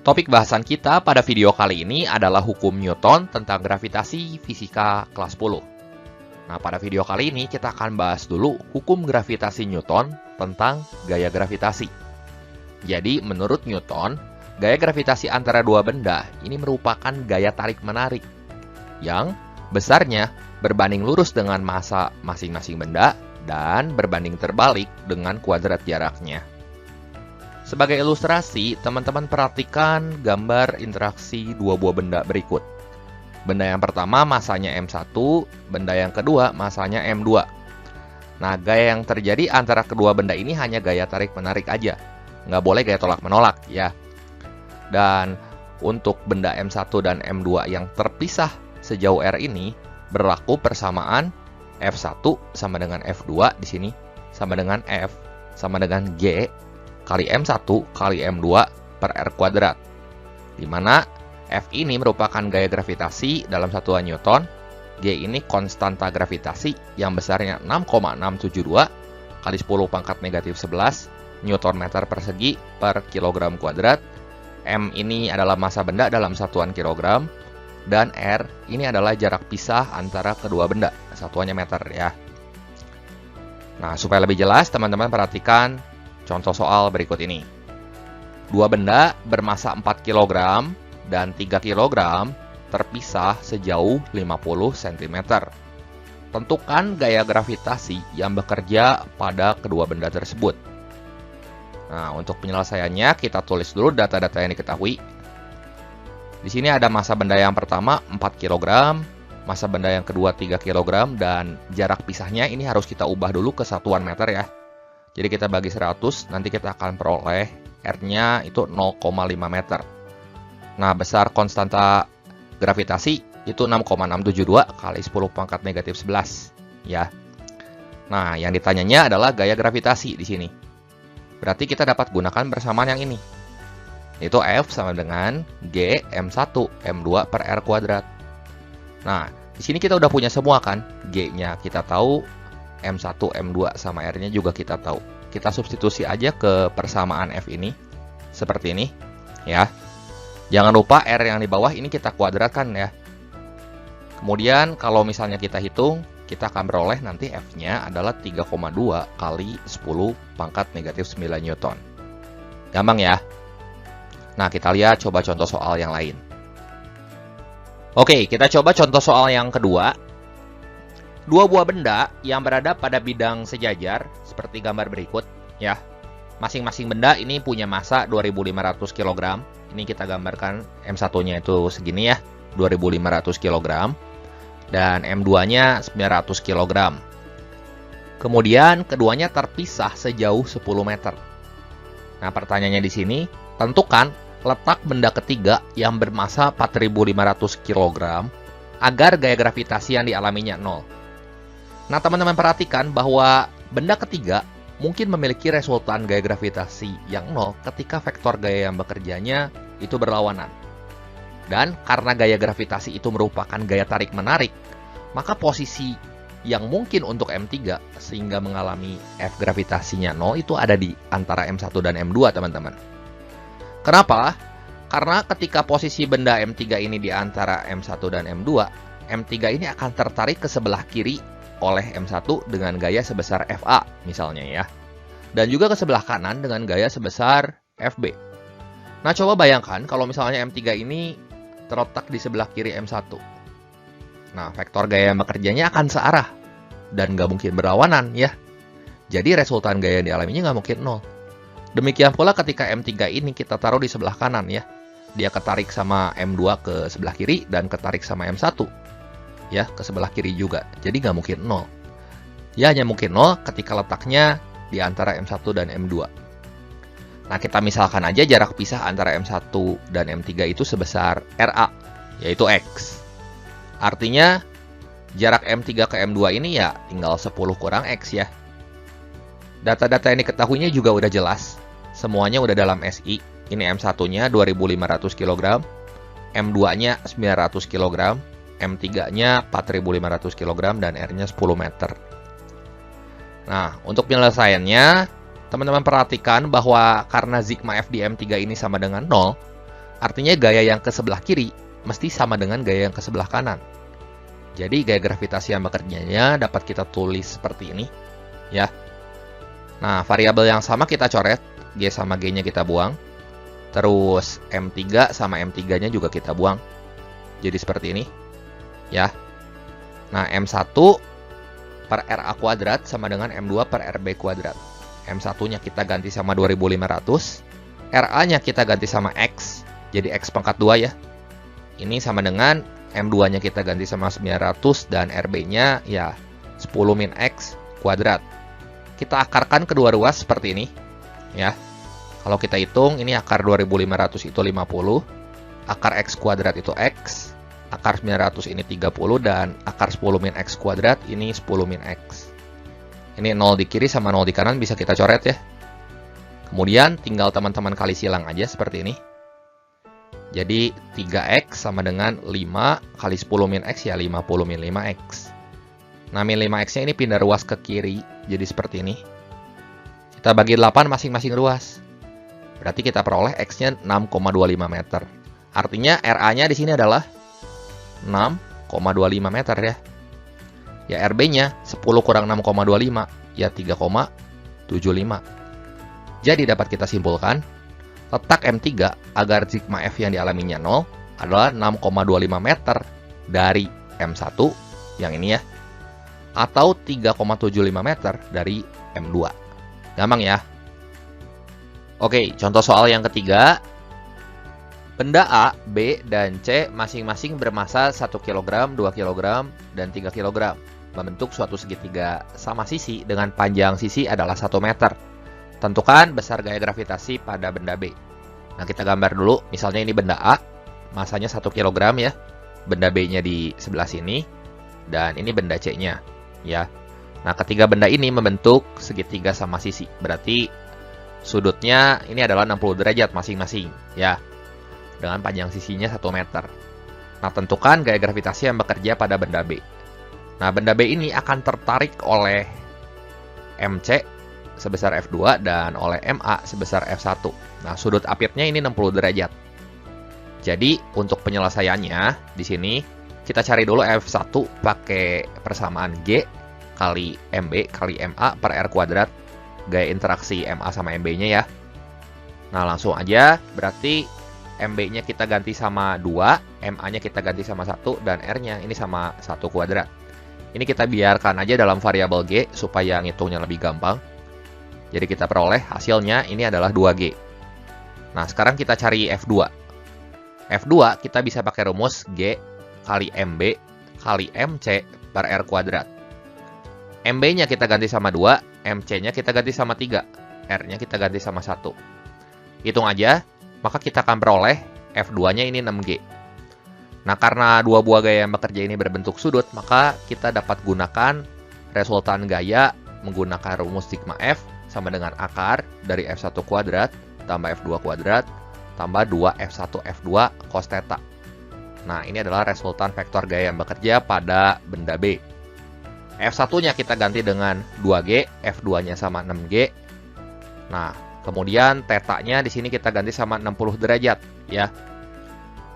Topik bahasan kita pada video kali ini adalah hukum Newton tentang gravitasi fisika kelas 10. Nah, pada video kali ini kita akan bahas dulu hukum gravitasi Newton tentang gaya gravitasi. Jadi, menurut Newton, gaya gravitasi antara dua benda ini merupakan gaya tarik-menarik yang besarnya berbanding lurus dengan massa masing-masing benda dan berbanding terbalik dengan kuadrat jaraknya. Sebagai ilustrasi, teman-teman perhatikan gambar interaksi dua buah benda berikut. Benda yang pertama masanya M1, benda yang kedua masanya M2. Nah, gaya yang terjadi antara kedua benda ini hanya gaya tarik-menarik aja. Nggak boleh gaya tolak-menolak, ya. Dan untuk benda M1 dan M2 yang terpisah sejauh R ini, berlaku persamaan F1 sama dengan F2 di sini, sama dengan F, sama dengan G, kali M1 kali M2 per R kuadrat, di mana F ini merupakan gaya gravitasi dalam satuan Newton, G ini konstanta gravitasi yang besarnya 6,672 kali 10 pangkat negatif 11 Newton meter persegi per kilogram kuadrat, M ini adalah massa benda dalam satuan kilogram, dan R ini adalah jarak pisah antara kedua benda, satuannya meter ya. Nah, supaya lebih jelas, teman-teman perhatikan contoh soal berikut ini. Dua benda bermassa 4 kg dan 3 kg terpisah sejauh 50 cm. Tentukan gaya gravitasi yang bekerja pada kedua benda tersebut. Nah, untuk penyelesaiannya kita tulis dulu data-data yang diketahui. Di sini ada massa benda yang pertama 4 kg, massa benda yang kedua 3 kg, dan jarak pisahnya ini harus kita ubah dulu ke satuan meter ya. Jadi kita bagi 100, nanti kita akan peroleh R-nya itu 0,5 meter. Nah, besar konstanta gravitasi itu 6,672 kali 10 pangkat negatif 11. Ya. Nah, yang ditanyanya adalah gaya gravitasi di sini. Berarti kita dapat gunakan bersamaan yang ini. Yaitu F sama dengan G M1 M2 per R kuadrat. Nah, di sini kita udah punya semua kan? G-nya kita tahu, M1, M2 sama R-nya juga kita tahu. Kita substitusi aja ke persamaan F ini. Seperti ini. Ya. Jangan lupa R yang di bawah ini kita kuadratkan ya. Kemudian kalau misalnya kita hitung, kita akan beroleh nanti F-nya adalah 3,2 kali 10 pangkat negatif 9 Newton. Gampang ya. Nah, kita lihat coba contoh soal yang lain. Oke, kita coba contoh soal yang kedua. Dua buah benda yang berada pada bidang sejajar seperti gambar berikut ya. Masing-masing benda ini punya massa 2500 kg. Ini kita gambarkan M1-nya itu segini ya, 2500 kg. Dan M2-nya 900 kg. Kemudian keduanya terpisah sejauh 10 meter. Nah, pertanyaannya di sini, tentukan letak benda ketiga yang bermassa 4500 kg agar gaya gravitasi yang dialaminya 0. Nah, teman-teman perhatikan bahwa benda ketiga mungkin memiliki resultan gaya gravitasi yang 0 ketika vektor gaya yang bekerjanya itu berlawanan. Dan karena gaya gravitasi itu merupakan gaya tarik-menarik, maka posisi yang mungkin untuk M3 sehingga mengalami F gravitasinya 0 itu ada di antara M1 dan M2, teman-teman. Kenapa? Karena ketika posisi benda M3 ini di antara M1 dan M2, M3 ini akan tertarik ke sebelah kiri oleh M1 dengan gaya sebesar FA misalnya ya. Dan juga ke sebelah kanan dengan gaya sebesar FB. Nah, coba bayangkan kalau misalnya M3 ini terletak di sebelah kiri M1. Nah, vektor gaya yang bekerjanya akan searah dan nggak mungkin berlawanan ya. Jadi resultan gaya yang dialaminya nggak mungkin 0. Demikian pula ketika M3 ini kita taruh di sebelah kanan ya. Dia ketarik sama M2 ke sebelah kiri dan ketarik sama M1. Ya, ke sebelah kiri juga. Jadi nggak mungkin 0. Ya, hanya mungkin 0 ketika letaknya di antara M1 dan M2. Nah, kita misalkan aja jarak pisah antara M1 dan M3 itu sebesar RA, yaitu X. Artinya, jarak M3 ke M2 ini ya tinggal 10 kurang X ya. Data-data yang diketahuinya juga udah jelas. Semuanya udah dalam SI. Ini M1-nya 2500 kg, M2-nya 900 kg, M3-nya 4500 kg, dan R-nya 10 meter. Nah, untuk penyelesaiannya, teman-teman perhatikan bahwa karena sigma F di M3 ini sama dengan 0, Artinya gaya yang ke sebelah kiri mesti sama dengan gaya yang ke sebelah kanan. Jadi gaya gravitasi yang bekerjanya dapat kita tulis seperti ini, ya. Nah, variabel yang sama kita coret, G sama G-nya kita buang. Terus M3 sama M3-nya juga kita buang. Jadi seperti ini, ya. Nah, M1 per RA kuadrat sama dengan M2 per RB kuadrat. M1-nya kita ganti sama 2500, RA-nya kita ganti sama X, jadi X pangkat 2 ya. Ini sama dengan M2-nya kita ganti sama 900 dan RB-nya ya 10 min X kuadrat. Kita akarkan kedua ruas seperti ini, ya. Kalau kita hitung, ini akar 2500 itu 50, akar X kuadrat itu X, akar 900 ini 30, dan akar 10 min X kuadrat ini 10 min X. Ini 0 di kiri sama 0 di kanan bisa kita coret ya. Kemudian tinggal teman-teman kali silang aja seperti ini. Jadi 3X sama dengan 5 kali 10 min X ya 50 min 5X. Nah, min 5X-nya ini pindah ruas ke kiri, jadi seperti ini. Kita bagi 8 masing-masing ruas. Berarti kita peroleh X-nya 6,25 meter. Artinya RA-nya di sini adalah 6,25 meter ya. Ya, RB-nya 10 kurang 6,25 ya 3,75. Jadi dapat kita simpulkan, letak M3 agar sigma F yang dialaminya 0 adalah 6,25 meter dari M1 yang ini ya, atau 3,75 meter dari M2. Gampang ya. Oke, contoh soal yang ketiga. Benda A, B, dan C masing-masing bermasa 1 kg, 2 kg, dan 3 kg. Membentuk suatu segitiga sama sisi dengan panjang sisi adalah 1 meter. Tentukan besar gaya gravitasi pada benda B. Nah, kita gambar dulu. Misalnya ini benda A, masanya 1 kg ya. Benda B-nya di sebelah sini. Dan ini benda C-nya. Ya. Nah, ketiga benda ini membentuk segitiga sama sisi. Berarti sudutnya ini adalah 60 derajat masing-masing. Ya. Dengan panjang sisinya 1 meter. Nah, tentukan gaya gravitasi yang bekerja pada benda B. Nah, benda B ini akan tertarik oleh MC sebesar F2 dan oleh MA sebesar F1. Nah, sudut apitnya ini 60 derajat. Jadi, untuk penyelesaiannya, di sini kita cari dulu F1 pakai persamaan G kali MB kali MA per R kuadrat. Gaya interaksi MA sama MB-nya ya. Nah, langsung aja. Berarti MB-nya kita ganti sama 2, MA-nya kita ganti sama 1, dan R-nya ini sama 1 kuadrat. Ini kita biarkan aja dalam variabel G supaya ngitungnya lebih gampang. Jadi kita peroleh hasilnya ini adalah 2G. Nah, sekarang kita cari F2. F2 kita bisa pakai rumus G kali MB kali MC per R kuadrat. MB-nya kita ganti sama 2, MC-nya kita ganti sama 3, R-nya kita ganti sama 1. Hitung aja, maka kita akan peroleh F2-nya ini 6G. Nah, karena dua buah gaya yang bekerja ini berbentuk sudut, maka kita dapat gunakan resultan gaya menggunakan rumus sigma F sama dengan akar dari F1 kuadrat tambah F2 kuadrat tambah 2 F1 F2 cos theta. Nah, ini adalah resultan vektor gaya yang bekerja pada benda B. F1-nya kita ganti dengan 2G, F2-nya sama 6G. Nah, kemudian theta-nya di sini kita ganti sama 60 derajat, ya.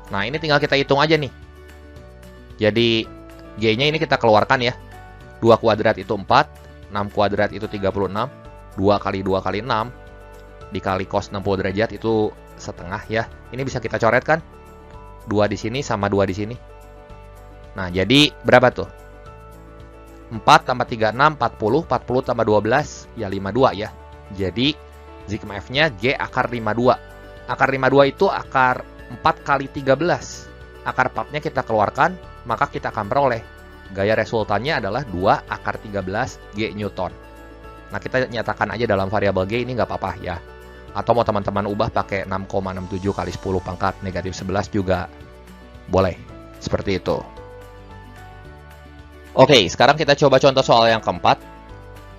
Nah, ini tinggal kita hitung aja nih. Jadi, G-nya ini kita keluarkan ya. 2 kuadrat itu 4, 6 kuadrat itu 36, 2 kali 2 kali 6, dikali cos 60 derajat itu setengah ya. Ini bisa kita coret kan? 2 di sini sama 2 di sini. Nah, jadi berapa tuh? 4 tambah 36, 40, 40 tambah 12, ya 52 ya. Jadi, sigma F-nya G akar 52. Akar 52 itu akar 4 kali 13. Akar 4-nya kita keluarkan, maka kita akan peroleh gaya resultannya adalah 2 akar 13 G Newton. Nah, kita nyatakan aja dalam variabel G ini nggak apa-apa ya. Atau mau teman-teman ubah pakai 6,67 kali 10 pangkat negatif 11 juga boleh. Seperti itu. Oke, sekarang kita coba contoh soal yang keempat.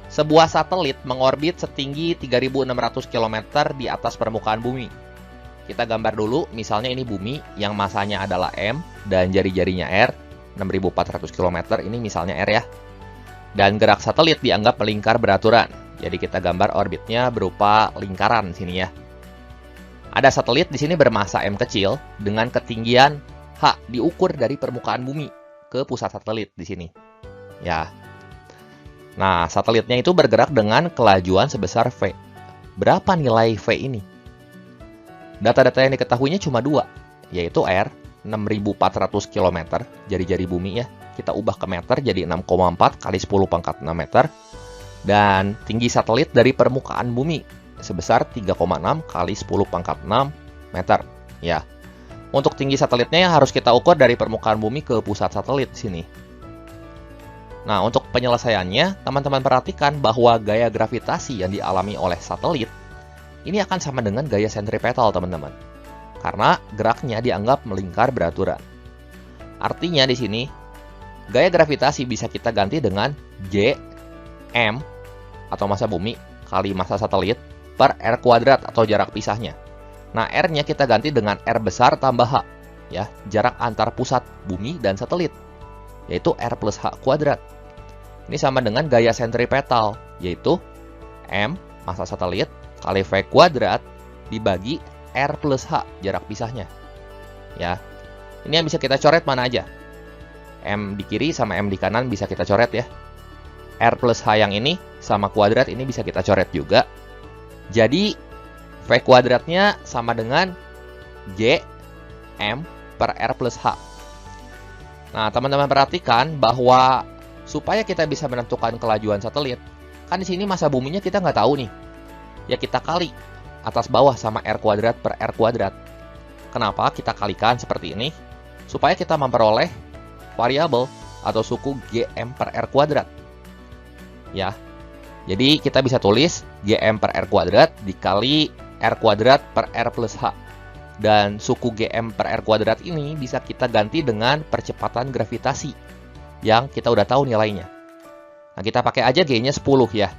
Sebuah satelit mengorbit setinggi 3.600 km di atas permukaan bumi. Kita gambar dulu, misalnya ini bumi yang masanya adalah M dan jari-jarinya R, 6.400 km, ini misalnya R ya. Dan gerak satelit dianggap melingkar beraturan. Jadi kita gambar orbitnya berupa lingkaran sini ya. Ada satelit di sini bermassa M kecil dengan ketinggian H diukur dari permukaan bumi ke pusat satelit di sini. Ya. Nah, satelitnya itu bergerak dengan kelajuan sebesar V. Berapa nilai V ini? Data-data yang diketahuinya cuma dua, yaitu R 6.400 km, jari-jari bumi ya. Kita ubah ke meter jadi 6,4 kali 10 pangkat 6 meter. Dan tinggi satelit dari permukaan bumi sebesar 3,6 kali 10 pangkat 6 meter. Ya. Untuk tinggi satelitnya harus kita ukur dari permukaan bumi ke pusat satelit sini. Nah, untuk penyelesaiannya, teman-teman perhatikan bahwa gaya gravitasi yang dialami oleh satelit ini akan sama dengan gaya sentripetal, teman-teman. Karena geraknya dianggap melingkar beraturan. Artinya di sini, gaya gravitasi bisa kita ganti dengan G, M, atau massa bumi, kali massa satelit, per R kuadrat atau jarak pisahnya. Nah, R-nya kita ganti dengan R besar tambah H, ya, jarak antar pusat bumi dan satelit, yaitu R plus H kuadrat. Ini sama dengan gaya sentripetal, yaitu M, massa satelit, kali V kuadrat, dibagi R plus H, jarak pisahnya. Ya, ini yang bisa kita coret mana aja. M di kiri sama M di kanan bisa kita coret ya. R plus H yang ini sama kuadrat ini bisa kita coret juga. Jadi, V kuadratnya sama dengan G, M, per R plus H. Nah, teman-teman perhatikan bahwa supaya kita bisa menentukan kelajuan satelit, kan di sini massa buminya kita nggak tahu nih. Ya kita kali atas bawah sama R kuadrat per R kuadrat. Kenapa kita kalikan seperti ini? Supaya kita memperoleh variabel atau suku Gm per R kuadrat. Ya, jadi kita bisa tulis Gm per R kuadrat dikali R kuadrat per R plus H. Dan suku Gm per R kuadrat ini bisa kita ganti dengan percepatan gravitasi yang kita udah tahu nilainya. Nah, kita pakai aja G-nya 10 ya.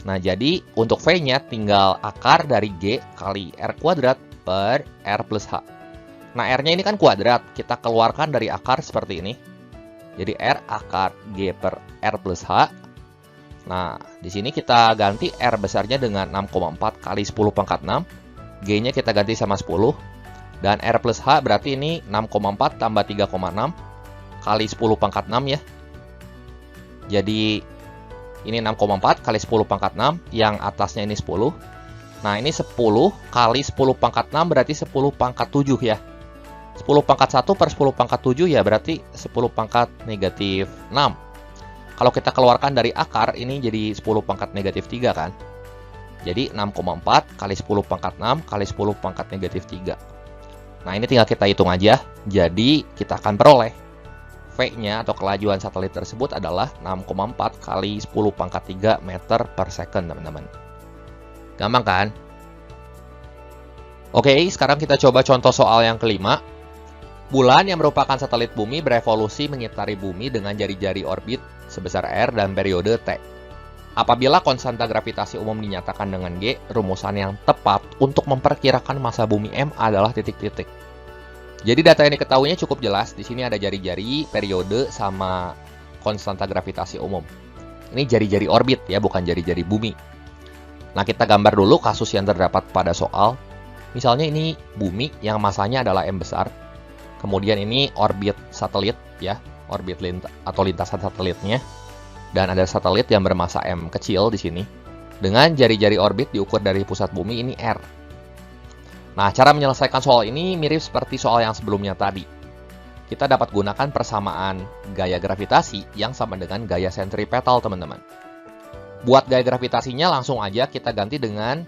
Nah, jadi untuk V-nya tinggal akar dari G kali R kuadrat per R plus H. Nah, R-nya ini kan kuadrat, kita keluarkan dari akar seperti ini. Jadi R akar G per R plus H. Nah, di sini kita ganti R besarnya dengan 6,4 kali 10 pangkat 6. G-nya kita ganti sama 10. Dan R plus H berarti ini 6,4 tambah 3,6 kali 10 pangkat 6 ya. Jadi ini 6,4 kali 10 pangkat 6, yang atasnya ini 10. Nah, ini 10 kali 10 pangkat 6 berarti 10 pangkat 7 ya. 10 pangkat 1 per 10 pangkat 7 ya berarti 10 pangkat negatif 6. Kalau kita keluarkan dari akar, ini jadi 10 pangkat negatif 3 kan. Jadi 6,4 kali 10 pangkat 6 kali 10 pangkat negatif 3. Nah, ini tinggal kita hitung aja. Jadi kita akan peroleh V-nya atau kelajuan satelit tersebut adalah 6,4 kali 10 pangkat 3 meter per second, teman-teman. Gampang kan? Oke, sekarang kita coba contoh soal yang kelima. Bulan yang merupakan satelit bumi berevolusi mengitari bumi dengan jari-jari orbit sebesar R dan periode T. Apabila konstanta gravitasi umum dinyatakan dengan G, rumusan yang tepat untuk memperkirakan massa bumi M adalah titik-titik. Jadi data yang diketahuinya cukup jelas. Di sini ada jari-jari, periode, sama konstanta gravitasi umum. Ini jari-jari orbit ya, bukan jari-jari bumi. Nah, kita gambar dulu kasus yang terdapat pada soal. Misalnya ini bumi yang masanya adalah M besar. Kemudian ini orbit satelit ya, orbit atau lintasan satelitnya. Dan ada satelit yang bermassa M kecil di sini. Dengan jari-jari orbit diukur dari pusat bumi ini R. Nah, cara menyelesaikan soal ini mirip seperti soal yang sebelumnya tadi. Kita dapat gunakan persamaan gaya gravitasi yang sama dengan gaya sentripetal, teman-teman. Buat gaya gravitasinya langsung aja kita ganti dengan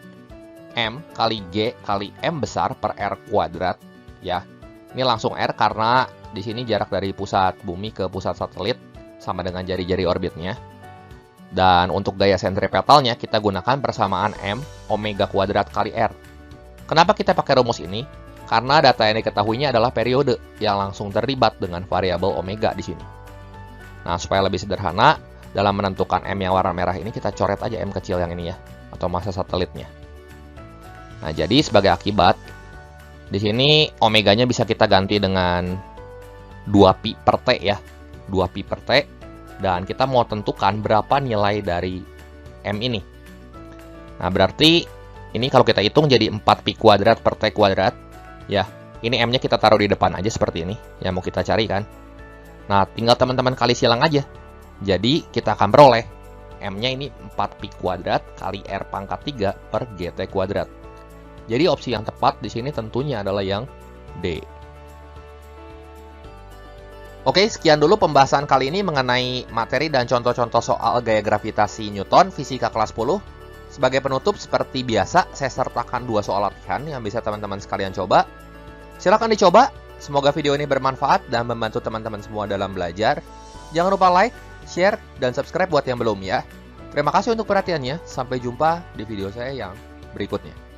M kali G kali M besar per R kuadrat. Ya, ini langsung R karena di sini jarak dari pusat bumi ke pusat satelit sama dengan jari-jari orbitnya. Dan untuk gaya sentripetalnya kita gunakan persamaan M omega kuadrat kali R. Kenapa kita pakai rumus ini? Karena data yang diketahuinya adalah periode yang langsung terlibat dengan variabel omega di sini. Nah, supaya lebih sederhana, dalam menentukan M yang warna merah ini kita coret aja M kecil yang ini ya, atau massa satelitnya. Nah, jadi sebagai akibat, di sini omeganya bisa kita ganti dengan 2pi per T ya, 2pi per T, dan kita mau tentukan berapa nilai dari M ini. Nah, berarti Ini kalau kita hitung jadi 4pi kuadrat per t kuadrat. Ya, ini M-nya kita taruh di depan aja seperti ini. Yang mau kita cari kan. Nah, tinggal teman-teman kali silang aja. Jadi, kita akan peroleh M-nya ini 4pi kuadrat kali R pangkat 3 per GT kuadrat. Jadi, opsi yang tepat di sini tentunya adalah yang D. Oke, sekian dulu pembahasan kali ini mengenai materi dan contoh-contoh soal gaya gravitasi Newton fisika kelas 10. Sebagai penutup, seperti biasa, saya sertakan 2 soal latihan yang bisa teman-teman sekalian coba. Silahkan dicoba, semoga video ini bermanfaat dan membantu teman-teman semua dalam belajar. Jangan lupa like, share, dan subscribe buat yang belum ya. Terima kasih untuk perhatiannya, sampai jumpa di video saya yang berikutnya.